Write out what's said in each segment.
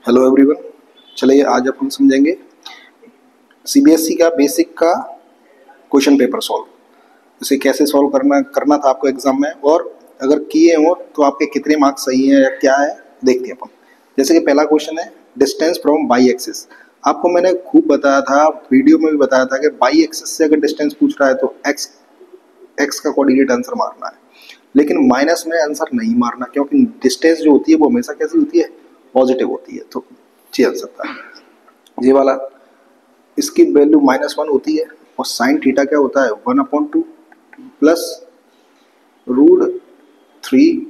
Hello everyone. चलिए आज अपन समझेंगे सीबीएसई का बेसिक का क्वेश्चन पेपर सॉल्व। इसे कैसे सॉल्व करना था आपको एग्जाम में, और अगर किए हो तो आपके कितने मार्क्स सही हैं या क्या है देखते हैं अपन। जैसे कि पहला क्वेश्चन है डिस्टेंस फ्रॉम बाई एक्सिस। आपको मैंने खूब बताया था, वीडियो में भी बताया था कि बाई एक्सिस से अगर डिस्टेंस पूछ रहा है तो एक्स का कोऑर्डिनेट आंसर मारना है, लेकिन माइनस में आंसर नहीं मारना, क्योंकि डिस्टेंस जो होती है वो हमेशा कैसी होती है, पॉजिटिव होती है। तो ये आंसर था ये वाला। इसकी वैल्यू -1 होती है और साइन थीटा क्या होता है 1/2 प्लस √3।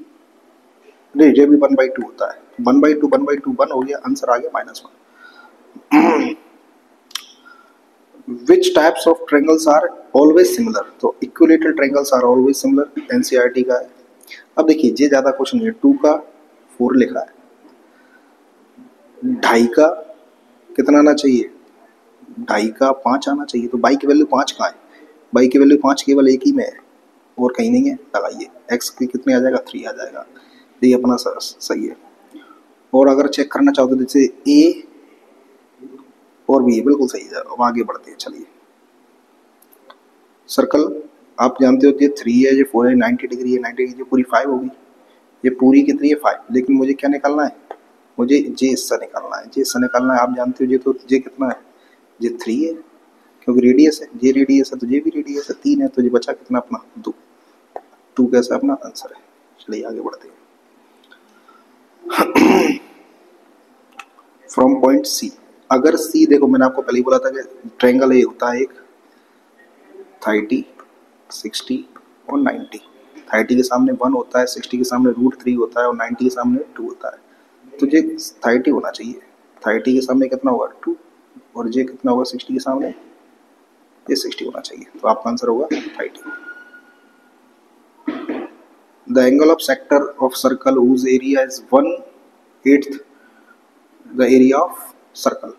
नहीं, ये भी 1/2 होता है। 1/2 1/2 1 हो गया, आंसर आ गया -1। Which types of triangles are always similar? तो equilateral triangles are always similar, NCERT का है। अब देखिए ये ज्यादा क्वेश्चन है, 2 का 4 लिखा है, 2.5 का कितना आना चाहिए, 2.5 का 5 आना चाहिए। तो बाई की वैल्यू 5 कहाँ है? बाई की वैल्यू 5 केवल एक ही में है और कहीं नहीं है। लगाइए एक्स की कितने आ जाएगा, 3 आ जाएगा। ये अपना सही है। और अगर चेक करना चाहो तो जैसे ए और बी बिल्कुल सही है। अब आगे बढ़ते हैं। चलिए सर्कल आप जानते हो ये 3 है, ये 4 है, 90 डिग्री है, 90 डिग्री पूरी 5 होगी। ये पूरी कितनी है 5, लेकिन मुझे क्या निकालना है, मुझे जे हिस्सा निकालना है। जे हिस्सा निकालना है, आप जानते हो ये तो जे कितना है, ये 3 है क्योंकि रेडियस है, ये रेडियस है तो ये भी रेडियस है, 3 है तो ये बचा कितना अपना 2। 2 कैसा अपना आंसर है। चलिए आगे बढ़ते हैं। फ्रॉम पॉइंट सी, अगर सी देखो मैंने आपको पहले ही बोला था कि ट्रायंगल ए होता है एक 30, 60 और 90। 30 के सामने 1 होता है, 60 के सामने √3 होता है और 90 के सामने 2 होता है। तो ये 30 होना चाहिए। 30 के सामने कितना होगा 2 और ये कितना होगा 60 के सामने, ये 60 होना चाहिए। तो आपका आंसर होगा 30। The angle of sector of circle whose area is 1/8 the area of circle.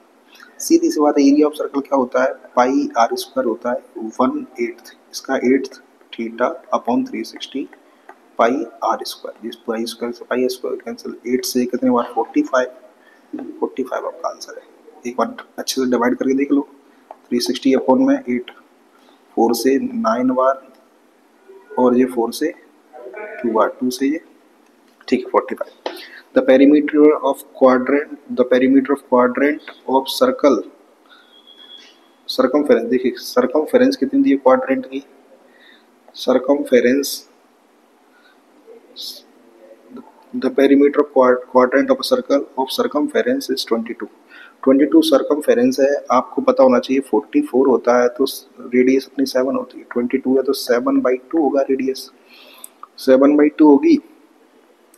सीधी सी बात है, एरिया ऑफ सर्कल क्या होता है, पाई आर स्क्वायर होता है 1/8, इसका 8 theta upon 360 pi r square. इस पाई स्क्वायर से पाई स्क्वायर कैंसिल, 8 से कितने बार 45 आपका आंसर है। एक बार अच्छे से डिवाइड करके देख लो, 360 अपॉन में 8, 4 से 9 बार और ये 4 से 2 बार, 2 से ये ठीक है 45। The perimeter of quadrant of circle circumference. देखिए सरकमफेरेंस कितनी दी है क्वाड्रेंट की, circumference the perimeter of quadrant of circle of circumference is 22 circumference है। आपको पता होना चाहिए 44 होता है तो रेडियस अपनी 7 होती है, 22 है तो 7/2 होगा रेडियस, 7/2 होगी।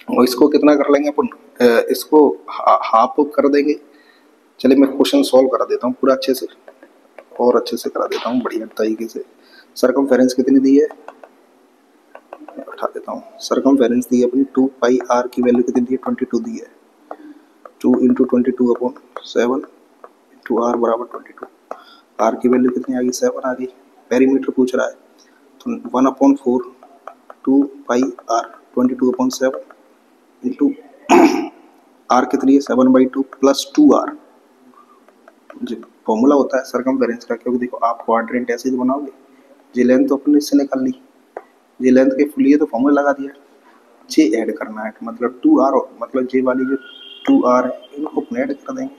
और इसको कितना कर लेंगे अपन, इसको हाफ कर देंगे। चलिए मैं क्वेश्चन सॉल्व करा देता हूँ पूरा अच्छे से, और अच्छे से करा देता हूँ बढ़िया तरीके से। सरकमफेरेंस कितनी दी है, उठा देता हूँ। सरकमफेरेंस दी है अपनी 2 पाई आर की वैल्यू कितनी दी है 22 दी है। 2 × 22 अपॉन 7 × आर बराबर 22। आर की वैल्यू कितनी आ गई 7 आ गई। पेरीमीटर पूछ रहा है तो 1/4 2 पाई आर 22/7 इंटू आर कितनी है 7/2 प्लस 2r। फॉर्मूला होता है सरकमफेरेंस का, क्योंकि देखो आप क्वाड्रेंट ऐसे ही बनाओगे, जी लेंथ तो अपने इससे निकाल ली, जी लेंथ के लिए तो फॉर्मूला लगा दिया, जे ऐड करना है मतलब 2r, मतलब जे वाली जो 2r है इनको अपने ऐड कर देंगे।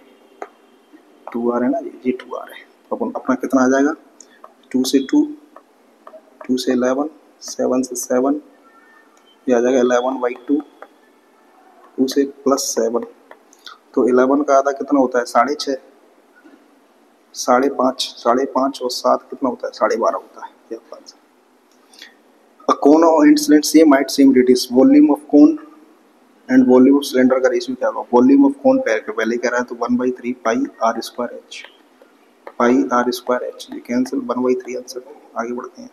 2r है ना, ये 2r है तो अपन अपना कितना आ जाएगा, 2 से 2, 2 से 11, 7 से 7, ये आ जाएगा 11/2, 2 से प्लस 7 तो 11 का आधा कितना होता है 6.5, 5.5 और 7 कितना होता है 12.5 होता है। ये आपका answer. A cone and cylinder same height same radius, volume of cone and volume of cylinder का रेशियो क्या होगा, वॉल्यूम ऑफ कोन पहले कह रहा है तो 1/3 pi r square h, pi r square h, ये कैंसिल 1/3 आंसर। आगे बढ़ते हैं।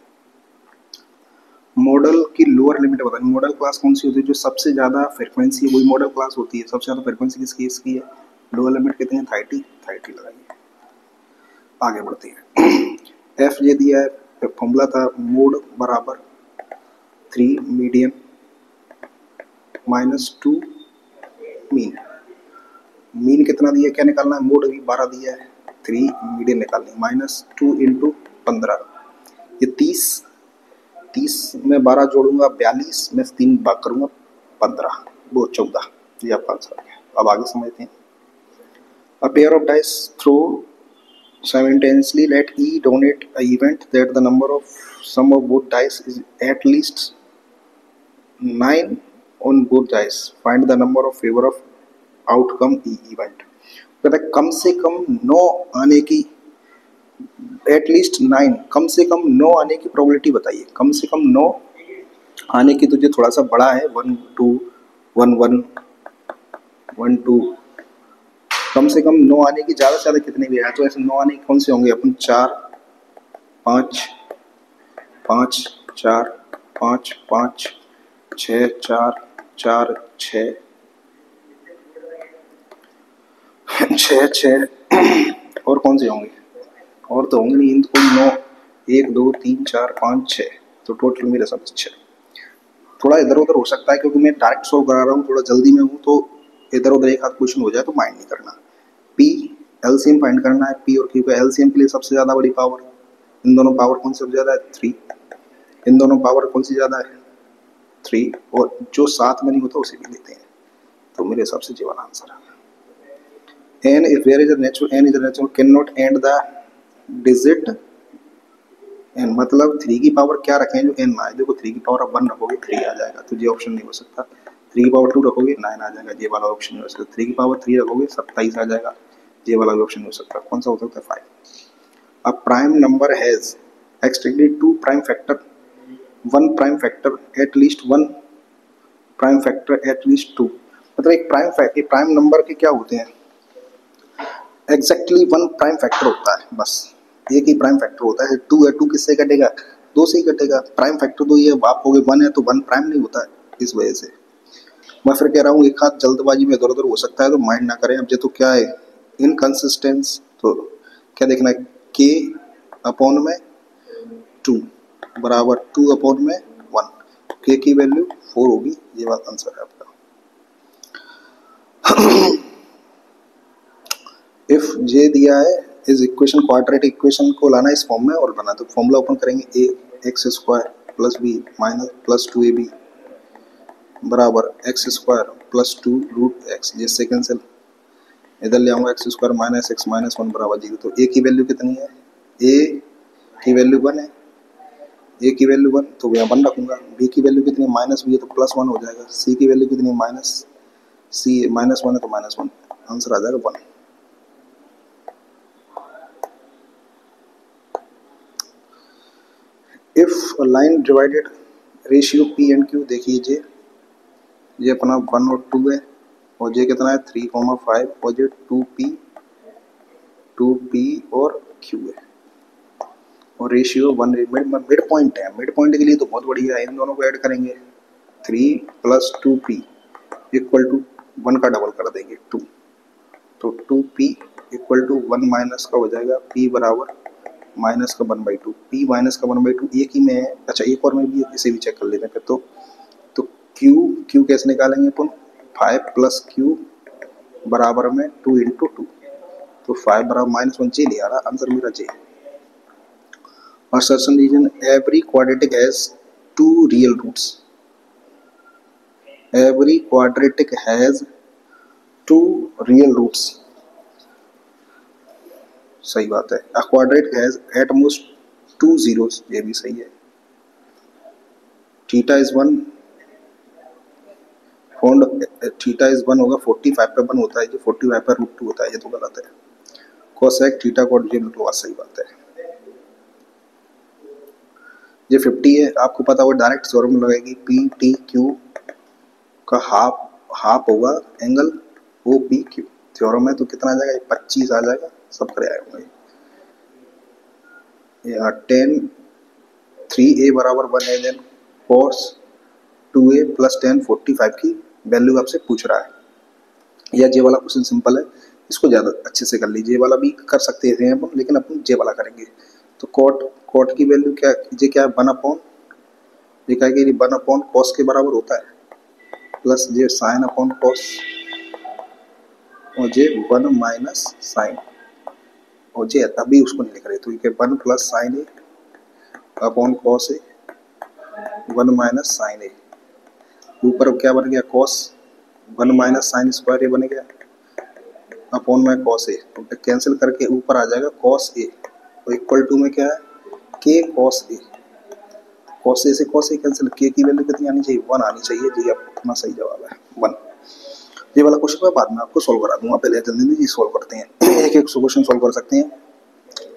मॉडल की लोअर लिमिट बताइए। मॉडल क्लास कौन सी होती है, जो सबसे ज्यादा फ्रीक्वेंसी है वही मॉडल क्लास होती है। सबसे ज्यादा फ्रीक्वेंसी किसकी, इसकी है। लोअर लिमिट कितनी है 30 लगाइए। आगे बढ़ते हैं। एफ ये दिया है, फॉर्मूला था मोड बराबर 3 मीडियन -2 मीन। मीन कितना दिया, क्या निकालना है, मोड भी 12 दिया है, 3 मीडियन निकालनी है, -2 × 15, ये 30, 30 में 12 जोड़ूंगा 42, में 3 भाग करूंगा 15, वो 14, ये आपका आंसर है। अब आगे समझते हैं। A pair of dice throw simultaneously let E donate a event that the number of sum of both dice is at least 9 on both dice. Find the number of favor of outcome E event. कहता है कम से कम 9 आने की, at least 9, कम से कम 9 आने की probability बताइए। कम से कम 9 आने की, तो जो थोड़ा सा बड़ा है 1 2 1 1 1 2, कम से कम 9 आने की, ज़्यादा से ज़्यादा कितने भी आए तो ऐसे 9 आने की कौन से होंगे अपन, 4 5 5 4 5 5 6 4 4 6 6 6 और कौन से होंगे, और तो होंगे नहीं, इनको 9 1 2 3 4 5 6, तो टोटल मेरे समझ 6। थोड़ा इधर उधर हो सकता है क्योंकि मैं डायरेक्ट शो करा रहा हूँ, थोड़ा जल्दी में हूँ, तो इधर उधर एक आध क्वेश्चन हो जाए तो माइंड नहीं करना। पी एलसीएम फाइंड करना है, पी और क्यू का एलसीएम के लिए सबसे ज्यादा बड़ी पावर, इन दोनों पावर कौन सी सबसे ज्यादा है, 3, इन दोनों पावर कौन सी ज्यादा है, 3, और जो साथ में नहीं होता उसे भी लेते हैं, तो मेरे हिसाब से ये वाला आंसर है। n if there is a natural, n is a natural cannot end the digit n, मतलब 3 की पावर क्या रखें जो n आए, देखो 3 की पावर अब 1 रखोगे 3 आ जाएगा, तो ये ऑप्शन नहीं हो सकता। 3 की पावर 2 रखोगे 9 आ जाएगा, ये वाला ऑप्शन नहीं हो सकता। 3 की पावर 3 रखोगे 27 आ जाएगा, ये वाला भी ऑप्शन नहीं हो सकता। कौन सा हो सकता है, 5। A prime number has extracted 2 prime factor, 1 prime factor, at least 1 prime factor, at least 2, मतलब एक प्राइम नंबर के क्या होते हैं, एग्जैक्टली 1 प्राइम फैक्टर होता है, बस एक ही प्राइम फैक्टर होता है। 2 है, 2 किससे कटेगा, 2 से ही कटेगा। प्राइम फैक्टर तो ये आप हो गए 1 है, तो 1 प्राइम नहीं होता है, इस वजह से मैं फिर कह रहा हूँ एक हाथ जल्दबाजी में इधर उधर हो सकता है, तो माइंड ना करें। अब ये तो क्या है, इनकंसिस्टेंस, तो क्या देखना है, k अपॉन में 2 बराबर 2 अपॉन में 1, k की वैल्यू 4 होगी, ये बात आंसर है आपका। इफ जे दिया है इस इक्वेशन, क्वाड्रेटिक इक्वेशन को लाना इस फॉर्म में और बना, तो फॉर्मूला ओपन करेंगे, a x square plus B minus plus 2ab बराबर x square plus 2 root x, जिससे कैंसिल, इधर ले आऊँगा x square minus x minus 1 बराबर 0। तो a की वैल्यू कितनी है, a की वैल्यू 1 है, a की वैल्यू 1 तो यहाँ 1 रखूँगा। b की वैल्यू कितनी है, माइनस b है तो प्लस 1 हो जाएगा। c की वैल्यू कितनी है, माइनस c माइनस 1 है तो माइनस 1, आंसर आ जाएगा 1। If line divided ratio P and Q, देखिए ये अपना 1 और 2 है, और ये कितना है 3,5, और ये 2p और q है, और रेशियो 1, मिड पॉइंट है। मिड पॉइंट के लिए तो बहुत बढ़िया है, इन दोनों को ऐड करेंगे, 3 + 2p इक्वल टू 1 का डबल कर देंगे 2, तो 2p इक्वल टू 1 माइनस का हो जाएगा p बराबर माइनस का 1/2, p माइनस का 1/2 एक ही में है। अच्छा एक और में भी, इसे भी चेक कर लेते हैं फिर। तो q कैसे निकालेंगे अपन, 5 + q बराबर में 2 × 2, तो 5 बराबर -1, जे ले आ रहा आंसर मेरा, जे। और certain reason every quadratic has 2 real roots, every quadratic has 2 real roots, सही बात है। A quadratic has at most 2 zeros, ये भी सही है। Theta is 1 found, theta is 1 होगा, 45 पे 1 होता है, जो 45 पे √2 होता है, ये तो गलत है। कोसेक थीटा कॉट, ये बिल्कुल सही बात है। ये 50 है, आपको पता होगा डायरेक्ट थ्योरम लगाएगी, पी टी क्यू का हाफ होगा angle O P Q, theorem है तो कितना आ जाएगा, 25 आ जाएगा, सब करे आएंगे। या 10 3a बराबर 1 है, देन cos 2a + 10 45 की वैल्यू आपसे पूछ रहा है। या जे वाला क्वेश्चन सिंपल है, इसको ज़्यादा अच्छे से कर लीजिए, वाला भी कर सकते हैं अपन, लेकिन अपन जे वाला करेंगे। तो कॉट की वैल्यू क्या, जे क्या है 1/, ये क्या है 1/, cos के बराबर होता है, प्लस जे sin/cos और जे 1 माइनस साइन, और जे अभी उसको नहीं लिख रहे तो ये 1 plus sign A upon cos A, 1 minus sign ए, ऊपर क्या बन गया कॉस 1 माइनस साइन स्क्वायर ए बन गया अपॉन में कॉस ए, तो कैंसिल करके ऊपर आ जाएगा कॉस ए, तो इक्वल टू में क्या है के कॉस ए, कॉस ए से कॉस ए कैंसिल, के की वैल्यू कितनी आनी चाहिए 1 आनी चाहिए, जी अपना सही जवाब है 1। ये वाला क्वेश्चन मैं बाद में आपको सोल्व करा दूंगा, पहले जल्दी जल्दी सोल्व करते हैं। एक एक क्वेश्चन सोल्व कर सकते हैं।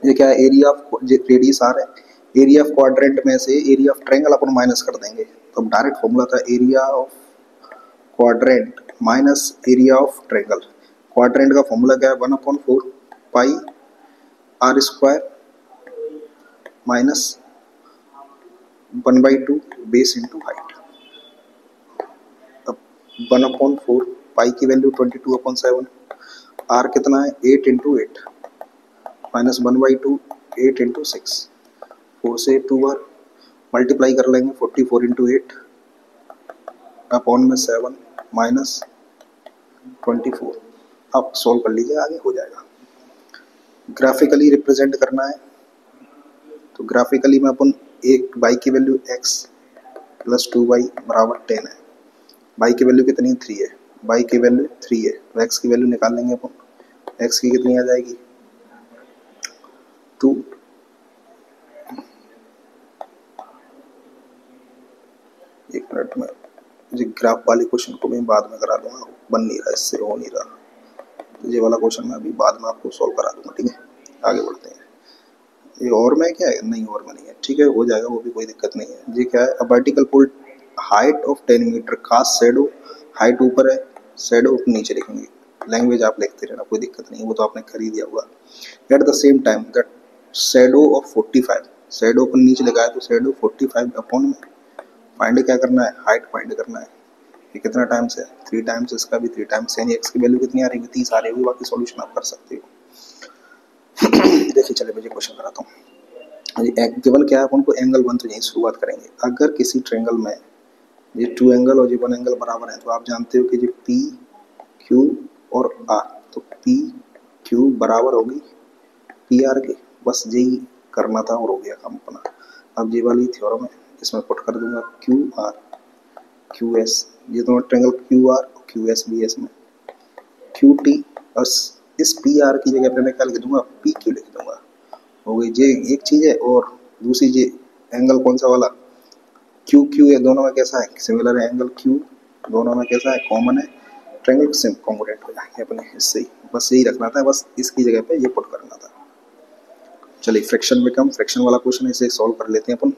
ये क्या है एरिया ऑफ रेडियस आर है, एरिया ऑफ क्वाड्रेंट में से एरिया ऑफ ट्रायंगल अपन माइनस कर देंगे, तो डायरेक्ट फॉर्मूला था area of quadrant minus area of triangle. Quadrant का फॉर्मूला क्या है 1/4 pi r square minus 1/2 base into height. अब 1/4 पाई की वैल्यू 22/7, आर कितना है 8 इंटू 8 माइनस 1/2 8 इंटू 6, 4 से 2 बार मल्टीप्लाई कर लेंगे 44 इंटू 8 अपॉन में 7 माइनस 24। अब सोल्व कर लीजिए, आगे हो जाएगा। ग्राफिकली रिप्रेजेंट करना है तो ग्राफिकली में अपन एक y की वैल्यू x प्लस 2y बराबर 10 है, y की वैल्यू कितनी 3 है, y की वैल्यू 3 है, तो x की वैल्यू निकाल लेंगे अपन, x की कितनी आ जाएगी 2। एक मिनट में जी ग्राफ वाले क्वेश्चन को मैं बाद में करा दूंगा, बन नहीं रहा, इससे हो नहीं रहा, तो ये वाला क्वेश्चन मैं अभी बाद में आपको सोल्व करा दूंगा, ठीक है। आगे बढ़ते हैं। ये और में क्या है, नहीं और में नहीं है, ठीक है हो जाएगा, वो भी कोई दिक्कत नहीं है। ये क्या है a vertical pole height of 10 metre, cast shadow, height ऊपर है शैडो नीचे लिखेंगे, लैंग्वेज आप लिखते रहना कोई दिक्कत नहीं, वो तो आपने खरीद दिया होगा। At the same time that shadow of 45, shadow को नीचे लगाया तो शैडो 45 अपॉन में फाइंड क्या करना है हाइट फाइंड करना है, ये कितना टाइम्स है 3 टाइम्स, इसका भी 3 टाइम्स, यानी एक्स की वैल्यू कितनी आ रही है 30 आ रही होगी, बाकी सॉल्यूशन आप कर सकते हो। देखिए चले मुझे क्वेश्चन कराता हूँ। गिवन क्या है अपन को एंगल 1 तो यहीं शुरुआत करेंगे। अगर किसी ट्रायंगल में ये 2 एंगल और ये 1 एंगल बराबर है तो आप जानते हो कि ये पी क्यू और आर, तो पी क्यू बराबर होगी पी आर के, बस यही करना था और हो गया काम अपना। अब ये वाली थ्योरम है, इसमें पुट कर दूंगा क्यू आर क्यू एस, ये दोनों ट्रायंगल क्यू आर और क्यू एस भी है इसमें, क्यू टी, बस इस पी आर की जगह पे मैं क्या लिख दूंगा पी क्यू लिख दूंगा, हो गई ये एक चीज है। और दूसरी ये एंगल कौन सा वाला क्यू क्यू है, दोनों में कैसा है सिमिलर है, एंगल क्यू दोनों में कैसा है कॉमन है, ट्रायंगल सेम कॉन्ग्रुएंट हो जाएंगे अपने, इससे ही बस यही रखना था, बस इसकी जगह पे ये पुट करना था। चलिए फ्रैक्शन में कम, फ्रैक्शन वाला क्वेश्चन है, इसे सॉल्व कर लेते हैं अपन।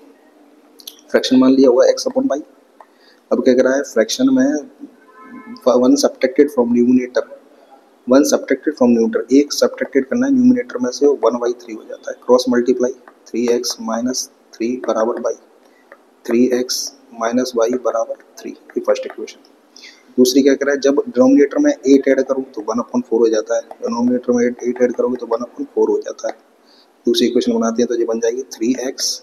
फ्रैक्शन मान लिया हुआ x अपॉन वाई, अब क्या कर रहा है फ्रैक्शन में 1 subtracted from numerator, 1 subtracted from numerator, एक सब्ट्रैक्टेड करना है न्यूमरेटर में से 1/3 हो जाता है, क्रॉस मल्टीप्लाई 3x माइनस 3 बराबर बाई 3x माइनस वाई बराबर 3, ये फर्स्ट इक्वेशन। दूसरी क्या कर रहा है जब डिनोमिनेटर में 8 ऐड करूँ तो 1/4 हो जाता है, डिनोमिनेटर में 8 ऐड करोगे तो 1/4 हो जाता है। दूसरी इक्वेशन बनाते हैं तो ये बन जाएगी 3x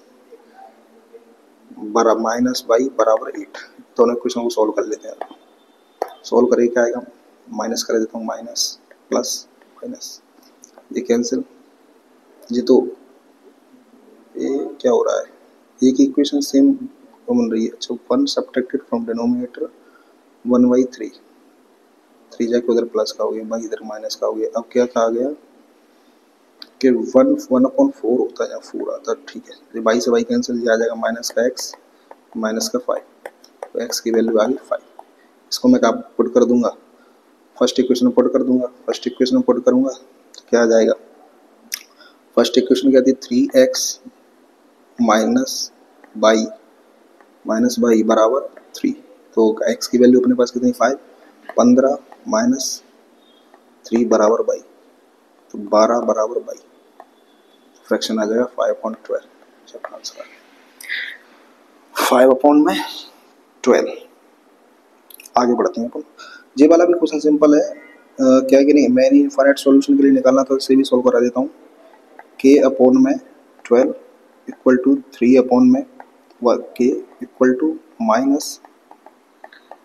बराबर माइनस वाई बराबर 8। दोनों इक्वेशन को सॉल्व कर लेते हैं, सॉल्व करके क्या आएगा माइनस कर देता हूँ, माइनस प्लस माइनस ये कैंसिल, ये तो ये क्या हो रहा है एक इक्वेशन सेम बन रही है। अच्छा 1 सब्ट्रैक्टेड फ्रॉम डिनोमिनेटर 1/3, 3 जाके उधर प्लस का हो गया, बाई इधर माइनस का हो गया। अब क्या कहा गया कि 1/4 होता है या 4 आता है, ठीक है, ये बाई से बाई कैंसिल, ये आ जाएगा माइनस का x माइनस का 5, तो x की वैल्यू आ गई 5। इसको मैं क्या पुट कर दूंगा फर्स्ट इक्वेशन में पुट कर दूंगा, फर्स्ट इक्वेशन में पुट करूंगा तो क्या आ जाएगा, फर्स्ट इक्वेशन क्या थी 3x माइनस बाई बराबर 3, तो x की वैल्यू अपने पास कितनी 5, 15 माइनस 3 बराबर बाई, तो 12 बराबर बाई, फ्रैक्शन आ जाएगा 5/12, चलो आंसर 5/12। आगे बढ़ते हैं अपन, ये वाला भी क्वेश्चन सिंपल है, क्या कि नहीं मैंने इनफाइनाइट सॉल्यूशन के लिए निकालना था, इसे भी सॉल्व करा देता हूँ। k/12 इक्वल टू 3 अपॉन में k equal to minus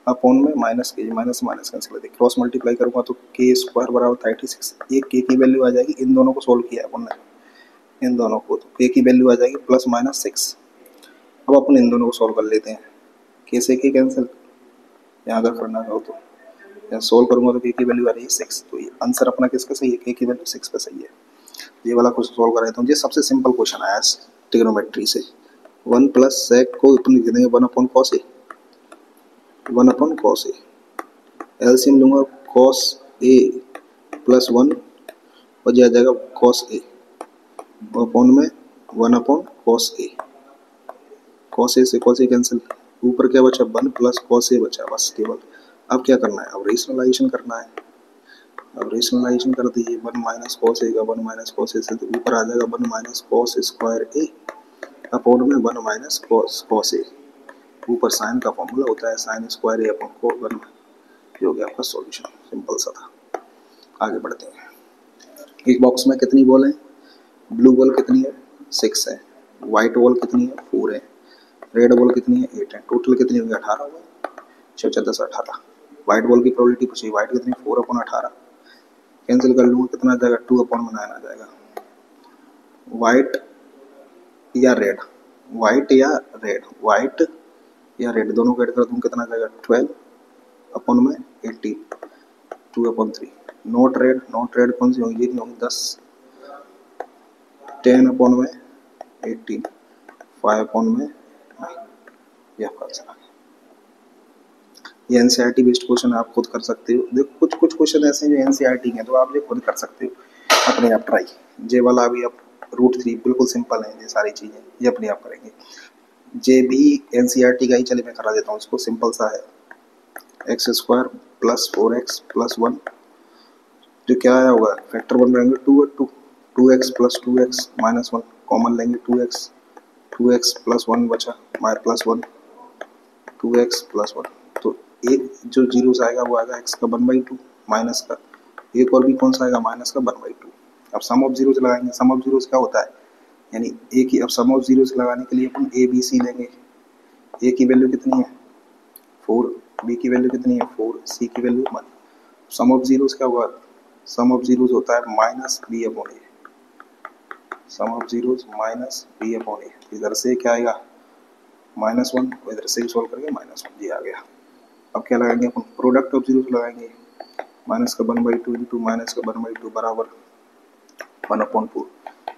upon में minus K, minus minus cancel कर देंगे, क्रॉस मल्टीप्लाई करूँगा तो के स्क्वायर बराबर 36, एक के की वैल्यू आ जाएगी, इन दोनों को सोल्व किया है अपन ने, इन दोनों को, तो के की वैल्यू आ जाएगी प्लस माइनस 6। अब अपन इन दोनों को सोल्व कर लेते हैं, के से के कैंसिल, यहाँ अगर करना हो तो यहाँ सोल्व करूँगा तो के की वैल्यू आ रही है 6, तो ये आंसर अपना किसका सही है, के की वैल्यू 6 पे सही है। ये वाला क्वेश्चन सोल्व कर रहे थे, ये सबसे सिंपल क्वेश्चन आया ट्रिग्नोमेट्री से। 1 प्लस सेक को अपन लिख देंगे 1 upon cos A, 1 upon cos A, LCM लूंगा कॉस ए प्लस 1 और यह आ जाएगा कॉस ए अपॉन में 1 upon cos A, cos A से कॉस ए कैंसिल, ऊपर क्या बचा 1 प्लस कॉस ए बचा बस केवल। अब क्या करना है, अब रेशनलाइजेशन करना है, अब रेशनलाइजेशन कर दीजिए, 1 माइनस कॉस ए का 1 माइनस कॉस ए से तो ऊपर आ जाएगा 1 माइनस कॉस स्क्वायर ए अपॉन में 1 माइनस कॉस ए, ऊपर साइन का फॉर्मूला होता है साइन स्क्वायर ए अपॉन को 1, ये हो गया आपका सॉल्यूशन, सिंपल सा था। आगे बढ़ते हैं, एक बॉक्स में कितनी बॉल है, ब्लू बॉल कितनी है 6 है, व्हाइट बॉल कितनी है 4 है, रेड बॉल कितनी है 8 है, टोटल कितनी होगी 18 होगा, 6 10 18। व्हाइट बॉल की प्रोबेबिलिटी पूछी, व्हाइट कितनी 4 अपॉन 18, कैंसिल कर लूँगा कितना आ जाएगा 2 अपॉन 9 आ जाएगा। व्हाइट या रेड, व्हाइट या रेड, व्हाइट या रेड दोनों को ऐड कर दूँ कितना आ जाएगा 12 अपॉन में 18, 2 upon 3। Not red, not red कौन सी होगी, ये नहीं होगी 10, 10 अपॉन में 18, 5 अपॉन में 9, ये आपका आंसर आ गया। ये एनसीईआरटी बेस्ड क्वेश्चन आप खुद कर सकते हो, देखो कुछ कुछ क्वेश्चन ऐसे हैं जो एनसीईआरटी के हैं तो आप ये खुद कर सकते हो अपने आप ट्राई। जे वाला अभी आप रूट 3 बिल्कुल सिंपल है, ये सारी चीज़ें ये अपने आप करेंगे। जे भी एनसीईआरटी का ही, चलिए मैं करा देता हूँ इसको, सिंपल सा है, X square plus 4x plus 1, जो क्या आया होगा फैक्टर बन रहेंगे 2 और 2, 2x plus 2x minus 1 common लेंगे 2x, 2x प्लस 1 बचा माइनस प्लस 1, 2x प्लस 1, तो एक जो जीरो से आएगा वो आएगा x का 1/2 माइनस का, एक और भी कौन सा आएगा माइनस का 1/2। अब सम ऑफ जीरोस लगाएंगे, सम ऑफ जीरोस क्या होता है, यानी ए की, अब सम ऑफ जीरोस लगाने के लिए अपन ए बी सी लेंगे, ए की वैल्यू कितनी है 4, बी की वैल्यू कितनी है 4, सी की वैल्यू 1, सम ऑफ जीरोस क्या होगा, सम ऑफ जीरोस होता है minus b upon a, sum of zeros minus b upon a, इधर से क्या आएगा -1, इधर से सॉल्व करके -1, ये आ गया। अब क्या लगाएंगे अपन, प्रोडक्ट ऑफ जीरोस लगाएंगे, माइनस का 1/2 इंटू माइनस का 1/2 बराबर 1/4,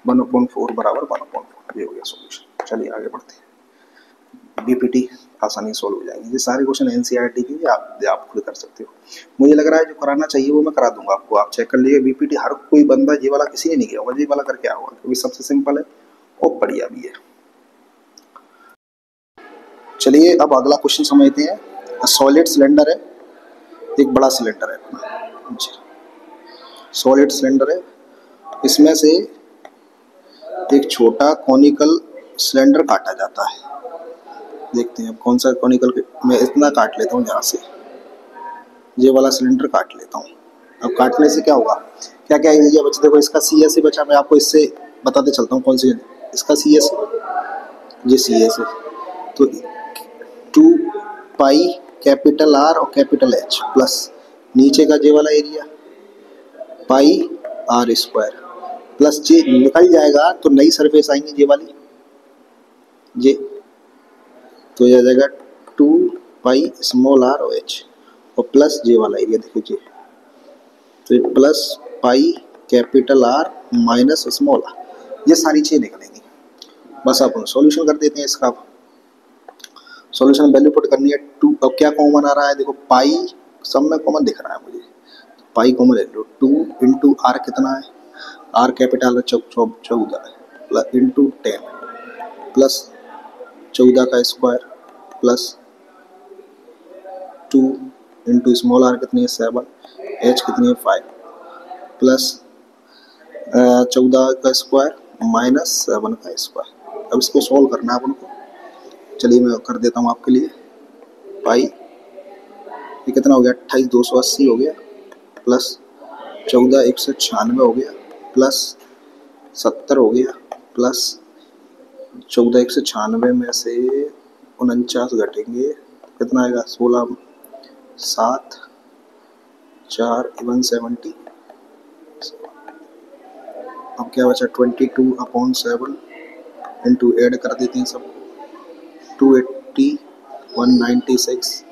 1/4 बराबर 1/4, ये हो गया सॉल्यूशन। चलिए आगे बढ़ते हैं, बीपीटी आसानी से सॉल्व हो जाएंगे। ये सारे क्वेश्चन एनसीईआरटी के आप खुद कर सकते हो, मुझे लग रहा है जो कराना चाहिए वो मैं करा दूंगा आपको, आप चेक कर लीजिए। बीपीटी हर कोई बंदा ये वाला किसी ने नहीं किया होगा, ये वाला करके आया होगा क्योंकि सबसे सिंपल है और बढ़िया भी है। चलिए अब अगला क्वेश्चन समझते हैं। सॉलिड सिलेंडर है, एक बड़ा सिलेंडर है अपना, सॉलिड सिलेंडर है, इसमें से एक छोटा कॉनिकल सिलेंडर काटा जाता है। देखते हैं अब कौन सा कॉनिकल, मैं इतना काट लेता हूँ यहाँ से, ये वाला सिलेंडर काट लेता हूँ। अब काटने से क्या होगा, क्या क्या एरिया बचा, देखो इसका सी एस बचा, मैं आपको इससे बताते चलता हूँ कौन सी, इसका सी एस, ये सी एस है, तो 2 पाई कैपिटल आर और कैपिटल एच प्लस नीचे का जे वाला area pi r square plus J निकल जाएगा तो नई सरफेस आएंगी जे वाली, जे तो यह आ जाएगा 2 पाई स्मॉल आर और एच और प्लस जे वाला एरिया देखो जे, तो ये plus pi capital R minus small R, ये सारी चीज़ें निकलेंगी। बस अपन सॉल्यूशन कर देते हैं इसका। सॉल्यूशन वैल्यू पुट करनी है 2, अब क्या कॉमन आ रहा है देखो, पाई सब में कॉमन दिख रहा है मुझे, पाई कॉमन ले लो, 2 इंटू आर कितना है, आर कैपिटल 14 है प्लस इंटू 10 प्लस 14 का square plus 2 into small R कितनी है 7, एच कितनी है 5 प्लस 14 का स्क्वायर माइनस 7 का स्क्वायर। अब इसको सॉल्व करना है अपन को, चलिए मैं कर देता हूँ आपके लिए। पाई ये कितना हो गया 28 280 हो गया प्लस 14 196 हो गया प्लस 70 हो गया प्लस 14 196 में से 49 घटेंगे कितना आएगा 16 7 4 170। अब क्या बचा 22/7 इंटू ऐड कर देते हैं सब 280 196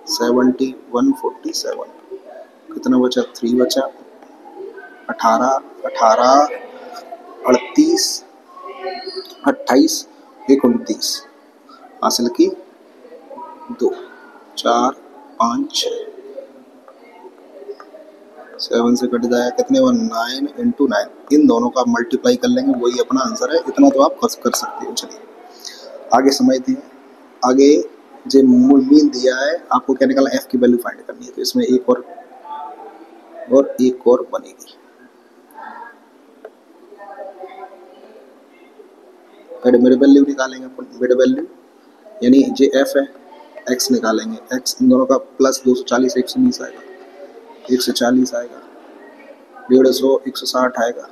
70 147। कितना बचा 3 बचा 18 18 38 28 29 हासिल की 2 4 5 7 से कट जाएगा कितने 9 इंटू 9। इन दोनों का मल्टीप्लाई कर लेंगे वही अपना आंसर है। इतना तो आप कर सकते हो। चलिए आगे समझते हैं। आगे जो मीन दिया है आपको क्या निकालना एफ की वैल्यू फाइंड करनी है। तो इसमें एक और बनेगी। मिड वैल्यू निकालेंगे अपन मिड वैल्यू यानी जो एफ है एक्स निकालेंगे। एक्स इन दोनों का प्लस 240 120 आएगा 140 आएगा 150 160 आएगा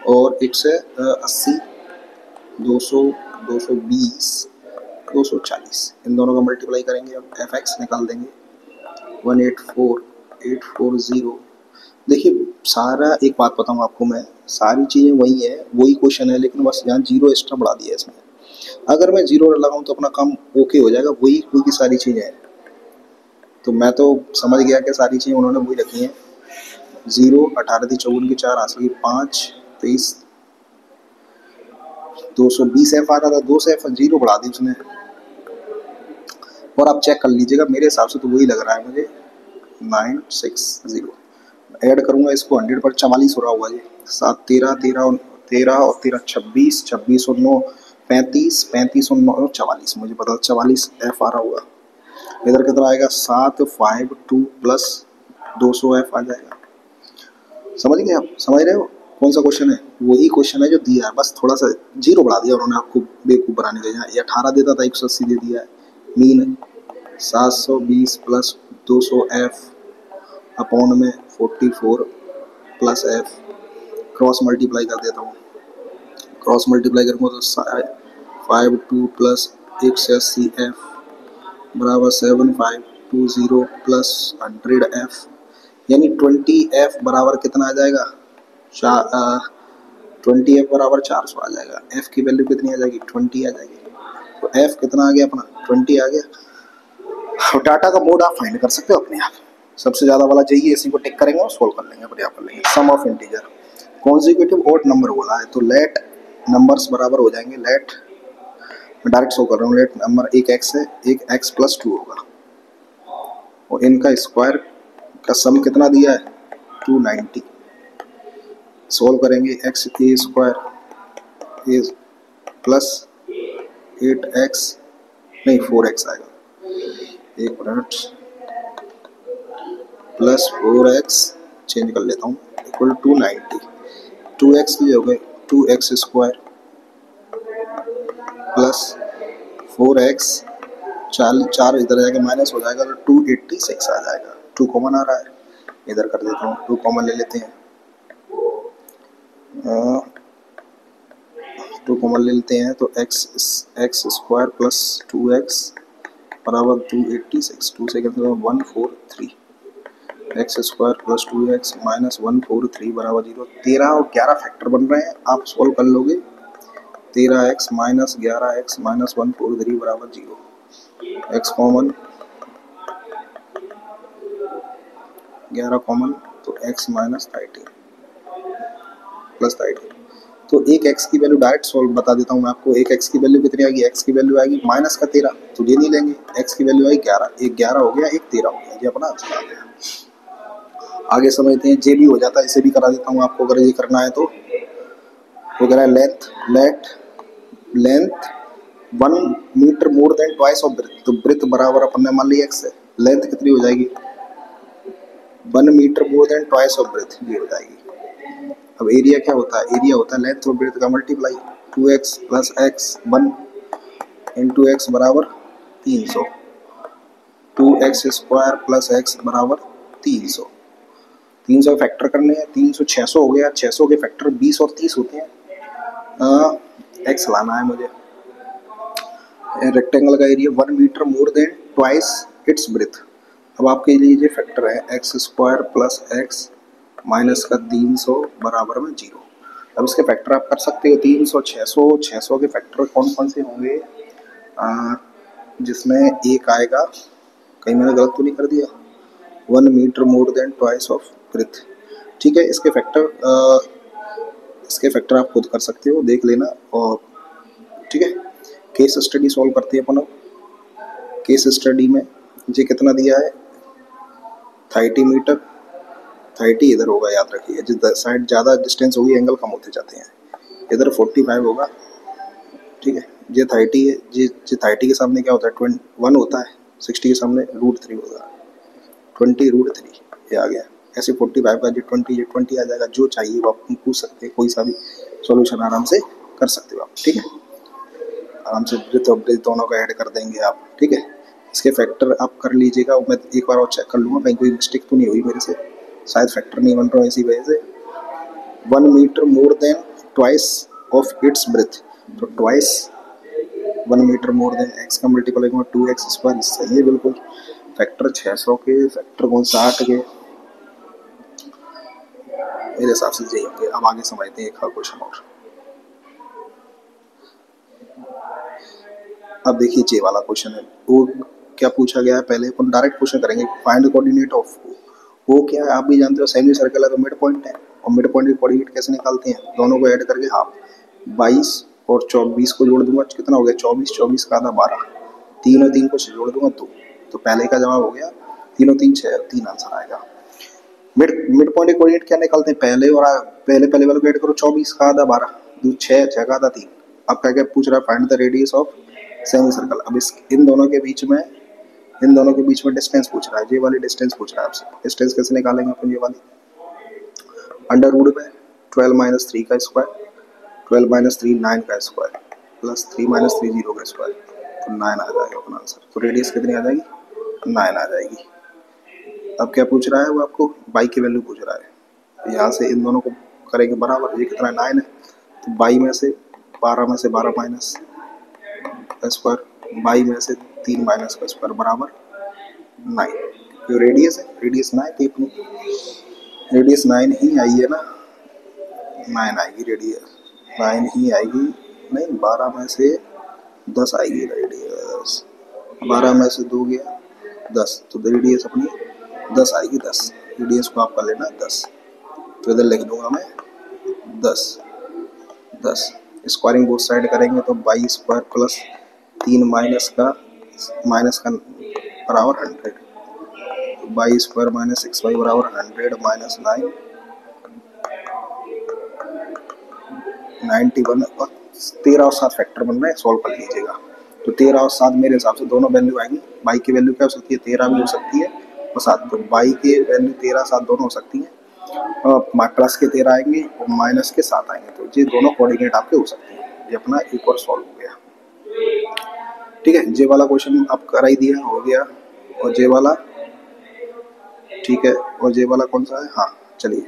और 180 200 220 240। इन दोनों का मल्टीप्लाई करेंगे। अब एफ एक्स निकाल देंगे 184840। देखिए सारा एक बात बताऊँ आपको मैं, सारी चीज़ें वही है वही क्वेश्चन है लेकिन बस यहाँ जीरो एक्स्ट्रा बढ़ा दिया है इसमें। अगर मैं जीरो लगाऊँ तो अपना काम ओके हो जाएगा। वही की सारी चीज़ें हैं। तो मैं तो समझ गया कि सारी चीज़ें उन्होंने वही रखी हैं। 0 18 दी 54 की 4 हासिल की 5 23 220 एफ आता था 200 एफ जीरो बढ़ा दी उसने। और आप चेक कर लीजिएगा मेरे हिसाब से तो वही लग रहा है मुझे 960। ऐड करूंगा इसको 100 पर 44 हो रहा होगा। ये 7 13 13 13 और 13 26 26 और 9 35 35 और 9 44। मुझे पता 44 एफ आ रहा होगा। इधर कितना आएगा 752 प्लस 200 एफ आ जाएगा। समझ गए आप? समझ रहे हो कौन सा क्वेश्चन है? वही क्वेश्चन है जो दिया है, बस थोड़ा सा जीरो बढ़ा दिया उन्होंने आपको बेवकूफ़ बनाने के। यहाँ 18 देता था 180 दे दिया है। मीन 720 प्लस 200 एफ अपॉन में 44 प्लस एफ क्रॉस मल्टीप्लाई कर देता हूँ। क्रॉस मल्टीप्लाई करूँगा तो 52 प्लस 180 एफ बराबर 7520 प्लस 100 एफ यानी 20 एफ बराबर कितना आ जाएगा 20 एफ बराबर 400 आ जाएगा। एफ की वैल्यू कितनी आ जाएगी 20 आ जाएगी। तो एफ कितना आ गया अपना 20 आ गया। डाटा का मोड आप फाइंड कर सकते हो अपने आप। सबसे ज्यादा वाला चाहिए इसी को टिक करेंगे और सोल्व कर लेंगे बढ़िया कर लेंगे। Sum of integer consecutive odd number बोला है तो लेट नंबर्स बराबर हो जाएंगे। लेट मैं डायरेक्ट शो कर रहा हूँ। लेट नंबर एक एक्स है एक एक्स प्लस 2 होगा और इनका स्क्वायर का सम कितना दिया है 290। सोल्व करेंगे एक्स ए स्क्वायर ए प्लस 8x नहीं 4x आएगा। एक मिनट प्लस 4x चेंज कर लेता हूँ इक्वल 290। 2x की जगह 2x स्क्वायर प्लस 4x 4 इधर जाके माइनस हो जाएगा तो 286 आ जाएगा। 2 कॉमन आ रहा है इधर कर देता हूँ 2 कॉमन ले लेते हैं। 2 कॉमन ले लेते हैं तो एक्स स्क्वायर प्लस 2x बराबर 286। 2 से cancel 143 x square plus 2x minus 143 बराबर 0। 13 और 11 फैक्टर बन रहे हैं आप सॉल्व कर लोगे। 13x माइनस 11x माइनस 143 बराबर 0। x कॉमन 11 कॉमन तो x माइनस 13 प्लस 13। तो एक x की वैल्यू डायरेक्ट सॉल्व बता देता हूँ मैं आपको। एक x की वैल्यू कितनी आएगी x की वैल्यू आएगी माइनस का 13 तो ये नहीं लेंगे। x की वैल्यू आई 11 एक 11 हो गया एक 13 हो गया। ये अपना आंसर आ गया। आगे समझते हैं। जे भी हो जाता है इसे भी करा देता हूँ आपको अगर ये करना है तो। वो कह रहा है length 1 metre more than twice of breadth. तो ब्रेथ बराबर अपन ने मान लिया x है। लेंथ कितनी हो जाएगी 1 metre more than twice of breadth ये हो जाएगी। अब एरिया क्या होता है एरिया होता है लेंथ और ब्रेथ का multiply. 2x plus x 1 into x बराबर 300। 2x स्क्वायर प्लस एक्स बराबर 300। 300 फैक्टर करने हैं 300 600 हो गया। 600 के फैक्टर 20 और 30 होते हैं। एक्स लाना है मुझे। रेक्टेंगल का area 1 metre more than twice its breadth अब आपके लिए ये फैक्टर है X square plus X minus का 300 बराबर में 0। अब इसके फैक्टर आप कर सकते हो 300, 600। 600 के फैक्टर कौन कौन से होंगे, जिसमें एक आएगा, कहीं मैंने गलत तो नहीं कर दिया, 1 metre more than twice of breadth. ठीक है, इसके फैक्टर आप खुद कर सकते हो, देख लेना। और ठीक है, केस स्टडी सॉल्व करते हैं अपन। केस स्टडी में ये कितना दिया है, 30 मीटर। 30 इधर होगा, याद रखिए, जिस साइड ज़्यादा डिस्टेंस होगी एंगल कम होते जाते हैं। इधर 45 होगा। ठीक है, ये 30 है, ये 30 के सामने क्या होता है, 1 होता है। 60 के सामने √3 होगा, 20 √3 ये आ गया। ऐसे 45 का ये 20 आ जाएगा। जो चाहिए वो आप पूछ सकते हैं, कोई सा भी सॉल्यूशन आराम से कर सकते हो आप। ठीक है, आराम से दोनों का ऐड कर देंगे आप। ठीक है, इसके फैक्टर आप कर लीजिएगा। मैं एक बार और चेक कर लूँगा कहीं कोई मिस्टेक तो नहीं हुई मेरे से, शायद फैक्टर नहीं बन रहा है इसी वजह से। 1 metre more than twice of its breadth, तो twice 1 metre more than x का मल्टीपल 2x स्क्वायर, सही है बिल्कुल। फैक्टर 600 के, फैक्टर 59 के, मेरे हिसाब से यही होंगे। अब आगे समझते हैं एक क्वेश्चन और। अब देखिए ये वाला क्वेश्चन है, वो क्या पूछा गया है, पहले अपन डायरेक्ट क्वेश्चन करेंगे। फाइंड कोऑर्डिनेट ऑफ वो क्या है, आप भी जानते हो, सेमी सर्कल है तो मिड पॉइंट है। और मिड पॉइंट के कोऑर्डिनेट कैसे निकालते हैं, दोनों को ऐड करके हाफ, 22 और 24 को जोड़ दूंगा, कितना हो गया 24, 24 का आधा 12, 3 और 3 को जोड़ दूंगा 2, तो पहले का जवाब हो गया 3 और 3 6, 3 आंसर आएगा। मिड पॉइंट के कोऑर्डिनेट क्या निकालते हैं, पहले और पहले वाले को ऐड करो, 24 का आधा 12, 6 6 का आधा 3। अब क्या क्या पूछ रहा है, find the radius of semi circle. अब इन दोनों के बीच में डिस्टेंस पूछ रहा है, ये वाली डिस्टेंस पूछ रहा है आपसे। डिस्टेंस कैसे निकालेंगे अपन, ये वाली अंडर रूट में 12 - 3 का स्क्वायर, 12 - 3 9 का स्क्वायर, प्लस 3 - 3 0 का स्क्वायर, तो 9 आ जाएगा अपना आंसर। तो रेडियस कितनी आ जाएगी, 9 आ जाएगी। अब क्या पूछ रहा है वो, आपको बाई की वैल्यू पूछ रहा है। यहाँ से इन दोनों को करेंगे बराबर, ये कितना 9 है, तो बाई में से 12 माइनस का स्क्वायर, बाई में से 3 माइनस का स्क्वायर बराबर 9। जो रेडियस है, रेडियस 9 थी अपनी, रेडियस 9 ही आई है ना, 9 आएगी रेडियस, 9 ही आएगी। नहीं, 12 में से 10 आएगी रेडियस, 12 में से 2 गया 10, तो रेडियस अपनी 10 आएगी। 10 रेडियस को आपका लेना 10, तो इधर लिख दूंगा मैं 10। स्क्वायरिंग बोथ साइड करेंगे तो 22 स्क्वायर प्लस 3 माइनस का बराबर 100, 22 स्क्वायर माइनस 6y बराबर 100 माइनस 9 91। और 13 और 7 फैक्टर बन रहे हैं, सॉल्व कर लीजिएगा। तो 13 और 7 मेरे हिसाब से दोनों वैल्यू आएंगी। बाई की वैल्यू क्या हो सकती है, 13 भी हो सकती है और 7, तो बाई की वैल्यू 13 7 दोनों हो सकती है। और प्लस के 13 आएंगे और माइनस के 7 आएंगे, तो ये दोनों कोऑर्डिनेट आपके हो सकते हैं। ये अपना एक और सॉल्व हो गया। ठीक है, जे वाला क्वेश्चन आप कर ही दिया, हो गया। और जे वाला ठीक है, और जे वाला कौन सा है, हाँ चलिए,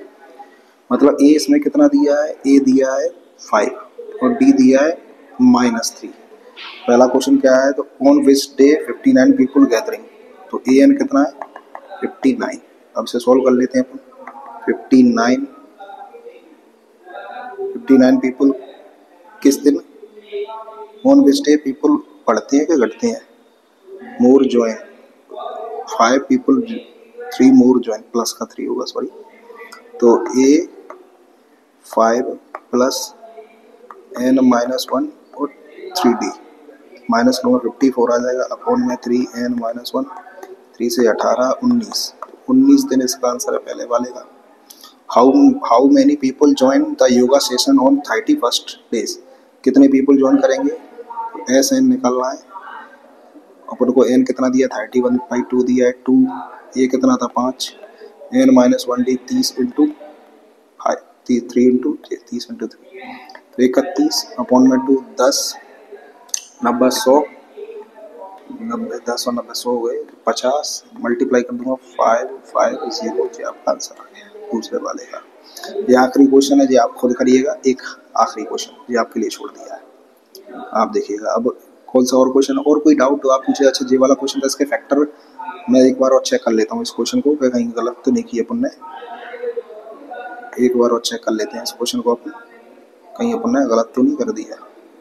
मतलब ए इसमें कितना दिया है, ए दिया है 5 और डी दिया है -3। पहला क्वेश्चन क्या है, तो on which day 59 people gathering, तो ए एन कितना है 59। अब से सॉल्व कर लेते हैं अपन। 59 पीपल किस दिन, ऑन विच डे पीपल पढ़ते हैं कि घटते हैं, मोर ज्वाइन, 5 पीपल 3 मोर ज्वाइन, प्लस का 3 होगा सॉरी, तो ए 5 प्लस n -1 और 3d माइनस नंबर 54 आ जाएगा, अपॉन में 3n - 1, 3 से 18 19 दिन इसका आंसर है पहले वाले का। How many people join the yoga session on 31st days, कितने पीपल ज्वाइन करेंगे, एस एन निकलना है। अपन को n कितना दिया, 31/2 दिया है, 2 ये कितना था 5, n - 1d 30 into 3 into 30 into 3, तो 31 अपॉन में 2 10 90 100 90 10 और 90 100 हो गए, 50 मल्टीप्लाई कर दूंगा 550, जो आपका आंसर आ गया दूसरे वाले का। ये आखिरी क्वेश्चन है जी, आप खुद करिएगा। एक आखिरी क्वेश्चन ये आपके लिए छोड़ दिया है, आप देखिएगा। अब कौन सा और क्वेश्चन, और कोई डाउट हो आप पूछे। अच्छा ये वाला क्वेश्चन था, इसके फैक्टर मैं एक बार और चेक कर लेता हूँ इस क्वेश्चन को, कहीं गलत तो नहीं किया अपन ने। एक बार और चेक कर लेते हैं इस क्वेश्चन को अपन, कहीं अपन ने गलत तो नहीं कर दिया।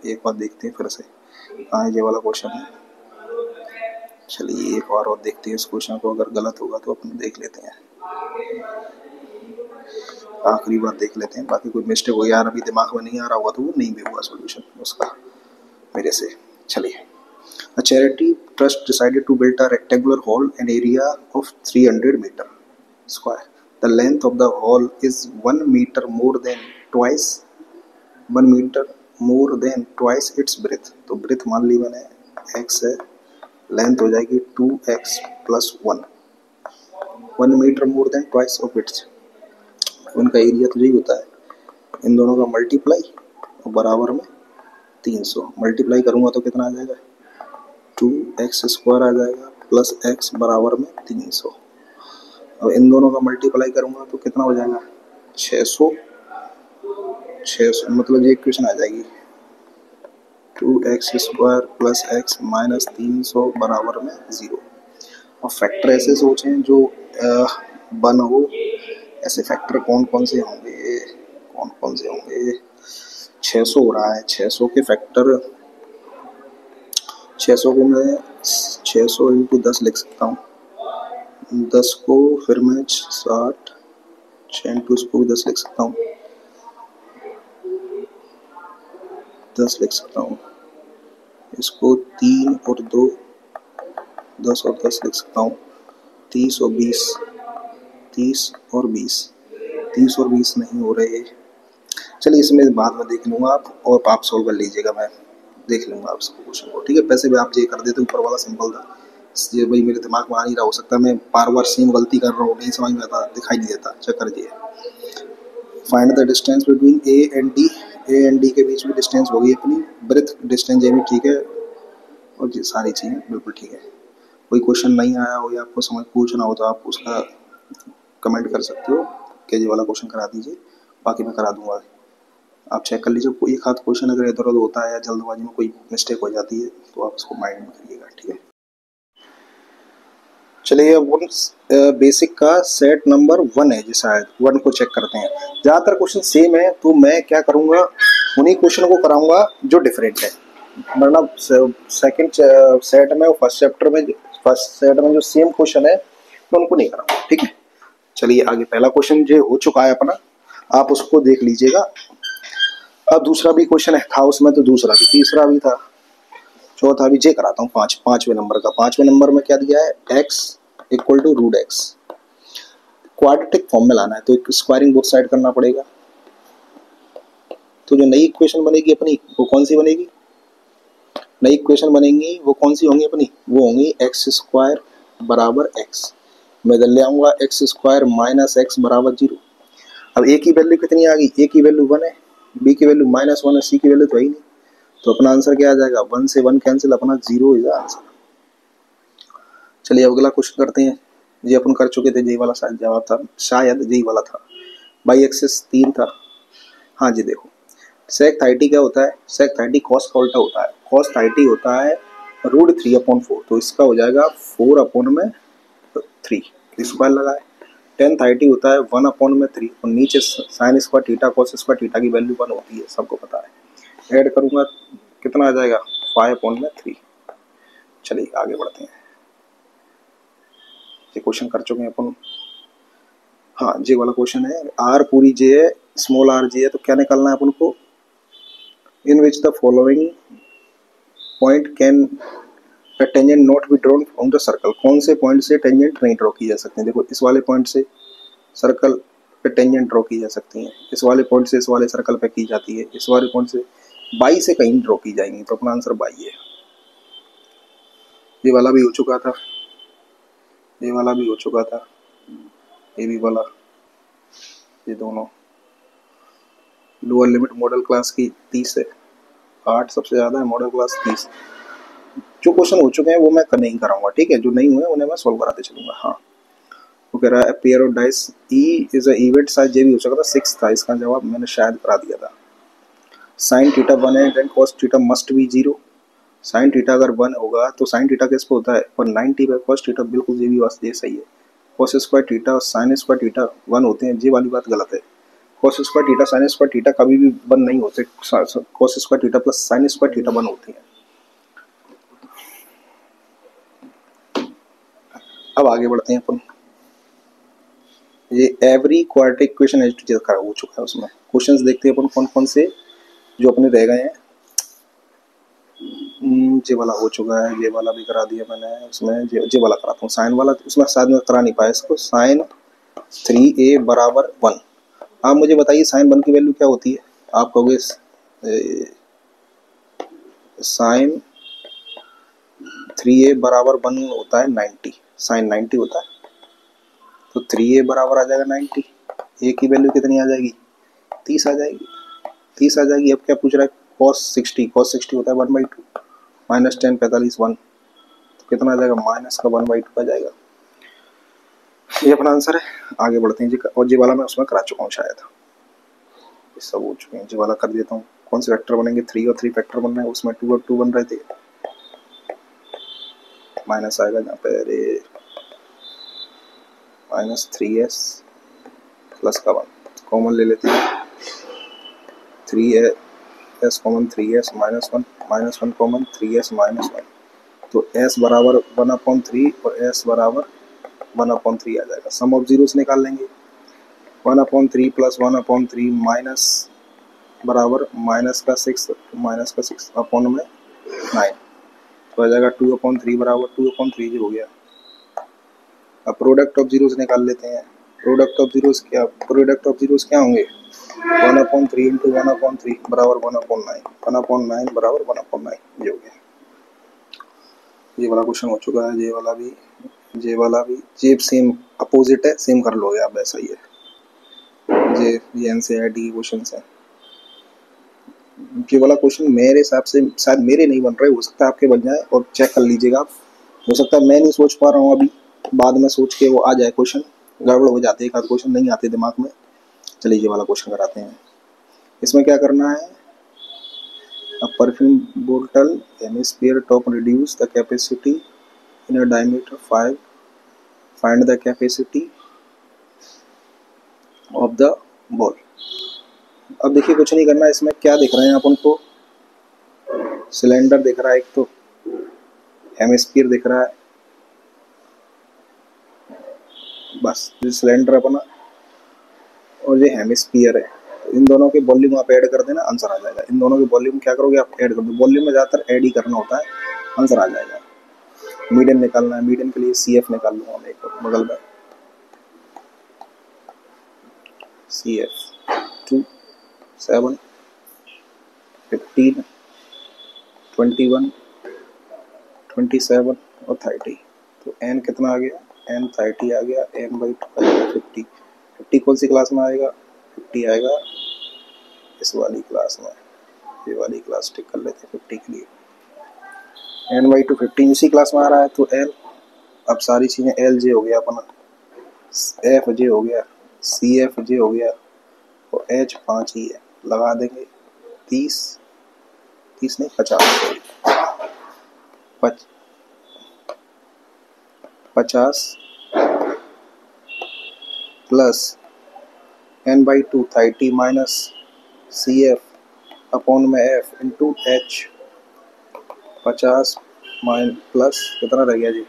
एक बार देखते हैं फिर से कहाँ है ये वाला क्वेश्चन है। चलिए एक बार और देखते हैं इस क्वेश्चन को, अगर गलत होगा तो अपन देख लेते हैं, आखिरी बार देख लेते हैं। बाकी कोई मिस्टेक हो यार अभी दिमाग में नहीं आ रहा होगा तो वो नहीं भी होगा सोल्यूशन उसका मेरे से। चलिए, a charity trust decided to build a rectangular hall an area of 300 meter square. The length of the hall is 1 meter more than twice 1 meter more than twice its breadth. तो breadth मान ली मैंने x है, length हो जाएगी 2x plus 1, 1 meter more than twice of its। उनका area तो यही होता है, इन दोनों का मल्टीप्लाई और बराबर में 300। मल्टीप्लाई करूँगा तो कितना आ जाएगा, 2x² आ जाएगा प्लस x बराबर में 300। अब इन दोनों का मल्टीप्लाई करूँगा तो कितना हो जाएगा, 600 मतलब ये इक्वेशन आ जाएगी 2x² प्लस x माइनस 300 बराबर में 0। और फैक्टर ऐसे सोचें जो बन हो, ऐसे फैक्टर कौन कौन से होंगे, 600 हो रहा है, 600 के फैक्टर 600 को मैं 600 इंटू 10 लिख सकता हूँ, 10 को फिर मैं 60, 6 इंटू इसको भी 10 लिख सकता हूँ, 10 लिख सकता हूँ, इसको 3 और 2 10 और 10 लिख सकता हूँ, 30 और 20 30 और 20 30 और 20 नहीं हो रहे। चलिए इसमें बाद में देख लूँगा आप सॉल्व कर लीजिएगा, मैं देख लूँगा आप इसको क्वेश्चन को, ठीक है। पैसे भी आप ये कर देते, ऊपर वाला सिंपल था, ये भाई मेरे दिमाग में आ नहीं रहा, हो सकता है मैं बार बार सेम गलती कर रहा हूँ, नहीं समझ में आता, दिखाई नहीं देता। चेक कर दिए, find the distance between A and D के बीच में डिस्टेंस होगी अपनी, ब्रेथ डिस्टेंस ये भी ठीक है, और ये सारी चीज़ें बिल्कुल ठीक है। कोई क्वेश्चन नहीं आया हो या आपको समझ पूछना हो तो आप उसका कमेंट कर सकते हो कि ये वाला क्वेश्चन करा दीजिए, बाकी मैं करा दूंगा। आप चेक कर लीजिए, कोई खास क्वेश्चन अगर इधर उधर होता है या जल्दबाजी में कोई मिस्टेक हो जाती है तो आप उसको माइंड में करिएगा, ठीक है। चलिए अब बेसिक का सेट नंबर 1 है जी, शायद 1 को चेक करते हैं। ज़्यादातर क्वेश्चन सेम है तो मैं क्या करूँगा, उन्हीं क्वेश्चन को कराऊंगा जो डिफरेंट है, मतलब सेकंड सेट में और फर्स्ट सेट में जो सेम क्वेश्चन है तो उनको नहीं कराऊंगा, ठीक है। चलिए आगे, पहला क्वेश्चन जो हो चुका है अपना, आप उसको देख लीजिएगा। अब दूसरा भी क्वेश्चन था उसमें, तो दूसरा भी, तीसरा भी था, चौथा भी जे कराता हूँ। पांचवें नंबर का, पांचवें नंबर में क्या दिया है, x equal to root X. Quadratic form में लाना है तो एक स्क्वायरिंग बोथ साइड करना पड़ेगा। तो जो नई इक्वेशन बनेगी अपनी वो कौन सी बनेगी, नई इक्वेशन बनेंगी वो कौन सी होंगी अपनी, वो होंगी x² बराबर x। मैं इधर ले आऊंगा x² माइनस x बराबर 0। अब a की वैल्यू कितनी आ गई, a की वैल्यू 1 है, b की वैल्यू -1 है, c की वैल्यू तो है ही नहीं, तो अपना आंसर क्या आ जाएगा, 1 से 1 कैंसिल, अपना 0 इज आंसर। चलिए अगला क्वेश्चन करते हैं, ये अपन कर चुके थे, यही वाला शायद जवाब था, शायद यही वाला था। बाई एक्सिस 3 था, हाँ जी देखो, सेक 30 क्या होता है, सेक 30 कॉस का उल्टा होता है, कॉस 30 होता है √3/4, तो इसका हो जाएगा 4/3 स्क्वायर लगाए। टेन 30 होता है 1/3, और नीचे sign square theta cos square theta की वैल्यू 1 होती है, सबको पता है। ऐड करूंगा कितना आ जाएगा, 5/3। चलिए आगे बढ़ते हैं, ये क्वेश्चन कर चुके हैं अपन। हाँ जे वाला क्वेश्चन है, आर पूरी जे है, स्मॉल आर जे है, तो क्या निकालना है अपन को, in which the following point can tangent not be drawn from the circle. कौन से पॉइंट से टेंजेंट नहीं ड्रॉ की जा सकती है, देखो इस वाले पॉइंट से सर्कल पे टेंजेंट ड्रॉ की जा सकती है, इस वाले पॉइंट से इस वाले सर्कल पे की जाती है, इस वाले पॉइंट से बाई से कहीं ड्रॉ की जाएंगी, तो अपना आंसर बाई है। ये वाला भी हो चुका था, ये वाला भी हो चुका था, ये भी वाला, ये दोनों। लोअर लिमिट मॉडल क्लास की 30 है, 8 सबसे ज़्यादा है, मॉडल क्लास 30। जो क्वेश्चन हो चुके हैं वो मैं नहीं कराऊंगा, ठीक है, जो नहीं हुए उन्हें मैं सॉल्व कराते चलूंगा। हाँ वो कह रहा है pair of dice E is event size, ये भी हो चुका था, 6 था, इसका जवाब मैंने शायद करा दिया था। साइन थीटा 1 है, then cos theta must be 0, sine theta अगर 1 होगा तो साइन थीटा किस पे होता है 190 पे, कॉस थीटा बिल्कुल ये भी बात ये सही है। कॉस स्क्वायर थीटा और साइन स्क्वायर थीटा 1 होते हैं, ये वाली बात गलत है। Cos square theta sine square theta कभी भी 1 नहीं होते, cos square theta plus sine square theta 1 होती है। अब आगे बढ़ते हैं अपन, ये every quadratic equation has two खराब हो चुका है, उसमें क्वेश्चंस देखते हैं अपन कौन कौन से जो अपने रह गए हैं। ये वाला हो चुका है, ये वाला भी करा दिया मैंने, उसमें ये वाला कराता हूँ साइन वाला, उसमें शायद मैं करा नहीं पाया इसको। साइन 3a बराबर 1। आप मुझे बताइए साइन 1 की वैल्यू क्या होती है। आप कहोगे साइन 3a बराबर 1 होता है 90, साइन 90 होता है, तो 3a बराबर आ जाएगा 90। a की वैल्यू कितनी आ जाएगी 30 आ जाएगी, 30 आ जाएगी। अब क्या पूछ रहा है cos 60, cos 60 होता है 1/2, माइनस 10 45 1, तो कितना आ जाएगा माइनस का 1/2 आ जाएगा। ये अपना आंसर है। आगे बढ़ते हैं जी, और जी वाला मैं उसमें करा चुका हूँ शायद, ये सब हो चुके हैं। जी वाला कर देता हूँ। कौन से वेक्टर बनेंगे 3 और 3 फैक्टर बन रहे हैं, उसमें 2 और 2 बन रहे थे, माइनस आएगा जहाँ पे, अरे माइनस 3s प्लस का 1 कॉमन ले लेते हैं, 3s common 3s minus 1 common 3s minus 1, तो s बराबर 1/3 और s बराबर 1/3 आ जाएगा। सम ऑफ जीरोस निकाल लेंगे, 1/3 प्लस 1/3 माइनस बराबर माइनस का 6 अपॉन में 9, तो आ जाएगा 2/3 बराबर 2/3 जी हो गया। अब प्रोडक्ट ऑफ जीरोस निकाल लेते हैं। प्रोडक्ट ऑफ जीरोस क्या होंगे 1/3 इंटू 1/3 बराबर 1/9, 1/9 बराबर 1/9 ये हो गया। ये वाला क्वेश्चन हो चुका है, ये वाला भी ये सेम अपोजिट है, सेम कर लोगे आप, ऐसा ही है। ये एनसीईआरटी क्वेश्चन है। ये वाला क्वेश्चन मेरे हिसाब से शायद मेरे नहीं बन रहे, हो सकता है आपके बन जाए, और चेक कर लीजिएगा आप। हो सकता है मैं नहीं सोच पा रहा हूँ अभी, बाद में सोच के वो आ जाए क्वेश्चन, गड़बड़ हो जाती है, एक आध क्वेश्चन नहीं आते दिमाग में। चलिए ये वाला क्वेश्चन कराते हैं। इसमें क्या करना है, a perfume bottle hemisphere top reduce the capacity in a diameter 5, find the capacity of the ball। अब देखिए कुछ नहीं करना है, इसमें क्या दिख रहे हैं अपन को, सिलेंडर दिख रहा है, एक तो हेमिस्फीयर दिख रहा है, बस ये सिलेंडर अपना और ये हेमिस्फीयर है। इन दोनों के वॉल्यूम आप ऐड कर देना, आंसर आ जाएगा। इन दोनों के वॉल्यूम क्या करोगे आप, ऐड कर दो। वॉल्यूम में ज़्यादातर ऐड ही करना होता है, आंसर आ जाएगा। मीडियन निकालना है, मीडियन के लिए CF निकाल लूँगा मैं एक बगल में, CF 2 7 15 21 27 और 30, तो n कितना आ गया, n 30 आ गया, n/2 आएगा 50। 50 कौन सी क्लास में आएगा, 50 आएगा इस वाली क्लास में, ये वाली क्लास टिक कर लेते हैं 50 के लिए। n/2 15 इसी क्लास में आ रहा है, तो l, अब सारी चीज़ें LJ हो गया अपना, FJ हो गया, CFJ हो गया, और H 5 ही है, लगा देंगे 30 नहीं 50 plus n/2 30 minus CF upon में F इंटू H 50 प्लस कितना रह गया जी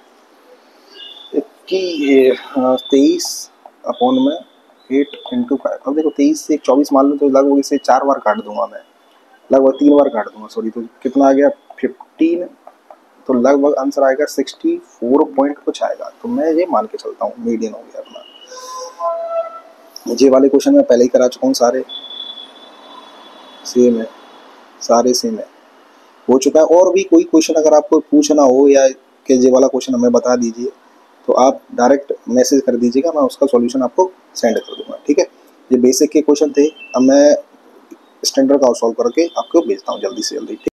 23 अपॉन में 8 इंटू 5। अब देखो 23 से 24 मान लो, तो लगभग इसे 4 बार काट दूंगा मैं, लगभग 3 बार काट दूंगा सॉरी, तो कितना आ गया 15, तो लगभग आंसर आएगा 64 पॉइंट कुछ आएगा। तो मैं ये मान के चलता हूँ मीडियन हो गया अपना। ये वाले क्वेश्चन मैं पहले ही करा चुका हूँ, सारे सेम है, सारे सेम है, हो चुका है। और भी कोई क्वेश्चन अगर आपको पूछना हो या कि ये वाला क्वेश्चन हमें बता दीजिए, तो आप डायरेक्ट मैसेज कर दीजिएगा, मैं उसका सॉल्यूशन आपको सेंड कर दूंगा, ठीक है। ये बेसिक के क्वेश्चन थे, अब मैं स्टैंडर्ड का सॉल्व करके आपको भेजता हूँ जल्दी से जल्दी।